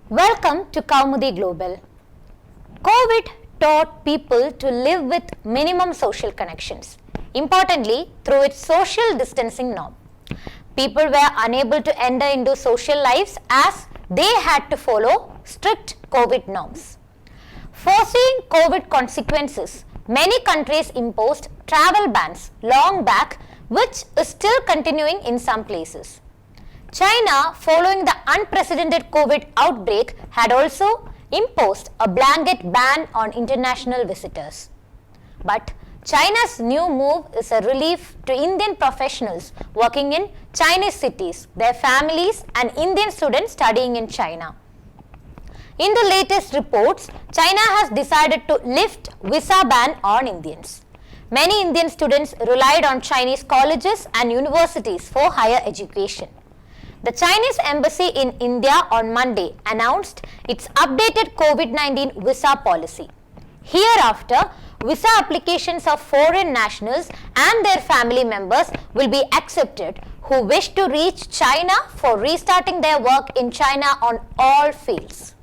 Welcome to Kaumudy Global. COVID taught people to live with minimum social connections, importantly through its social distancing norm. People were unable to enter into social lives as they had to follow strict COVID norms. Foreseeing COVID consequences, many countries imposed travel bans long back, which is still continuing in some places. China, following the unprecedented COVID outbreak, had also imposed a blanket ban on international visitors. But China's new move is a relief to Indian professionals working in Chinese cities, their families, and Indian students studying in China. In the latest reports, China has decided to lift visa ban on Indians. Many Indian students relied on Chinese colleges and universities for higher education. The Chinese embassy in India on Monday announced its updated COVID-19 visa policy. Hereafter, visa applications of foreign nationals and their family members will be accepted who wish to reach China for restarting their work in China on all fields.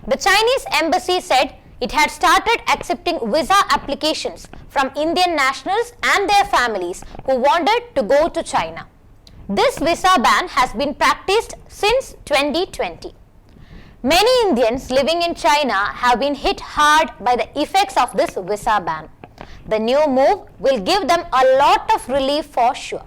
The Chinese embassy said it had started accepting visa applications from Indian nationals and their families who wanted to go to China. This visa ban has been practiced since 2020. Many Indians living in China have been hit hard by the effects of this visa ban. The new move will give them a lot of relief for sure.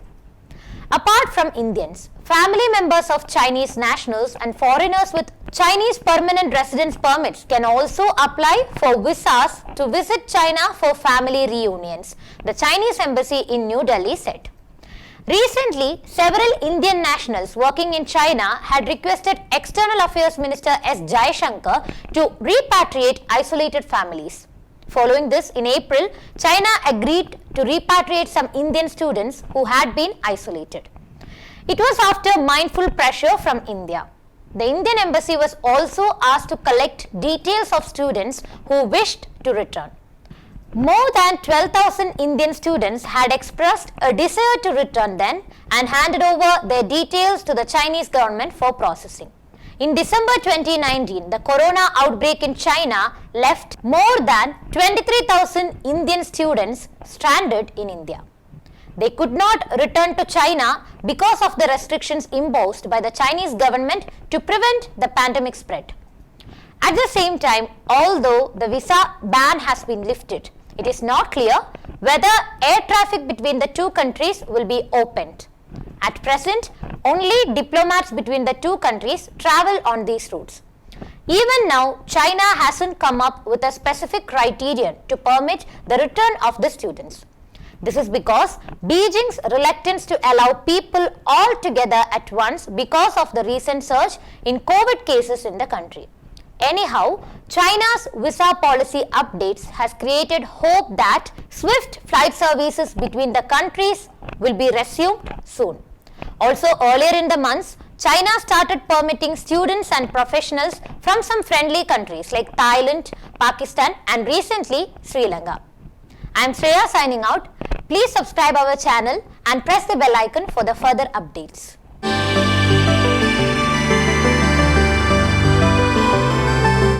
Apart from Indians, family members of Chinese nationals and foreigners with Chinese permanent residence permits can also apply for visas to visit China for family reunions, the Chinese embassy in New Delhi said. Recently, several Indian nationals working in China had requested External Affairs Minister S. Jaishankar to repatriate isolated families. Following this, in April, China agreed to repatriate some Indian students who had been isolated. It was after mindful pressure from India. The Indian embassy was also asked to collect details of students who wished to return. More than 12,000 Indian students had expressed a desire to return then and handed over their details to the Chinese government for processing. In December 2019, the corona outbreak in China left more than 23,000 Indian students stranded in India. They could not return to China because of the restrictions imposed by the Chinese government to prevent the pandemic spread. At the same time, although the visa ban has been lifted, it is not clear whether air traffic between the two countries will be opened. At present, only diplomats between the two countries travel on these routes. Even now, China hasn't come up with a specific criterion to permit the return of the students. This is because Beijing's reluctance to allow people all together at once because of the recent surge in COVID cases in the country. Anyhow, China's visa policy updates has created hope that swift flight services between the countries will be resumed soon. Also, earlier in the month, China started permitting students and professionals from some friendly countries like Thailand, Pakistan, and recently Sri Lanka. I am Shreya signing out. Please subscribe our channel and press the bell icon for the further updates.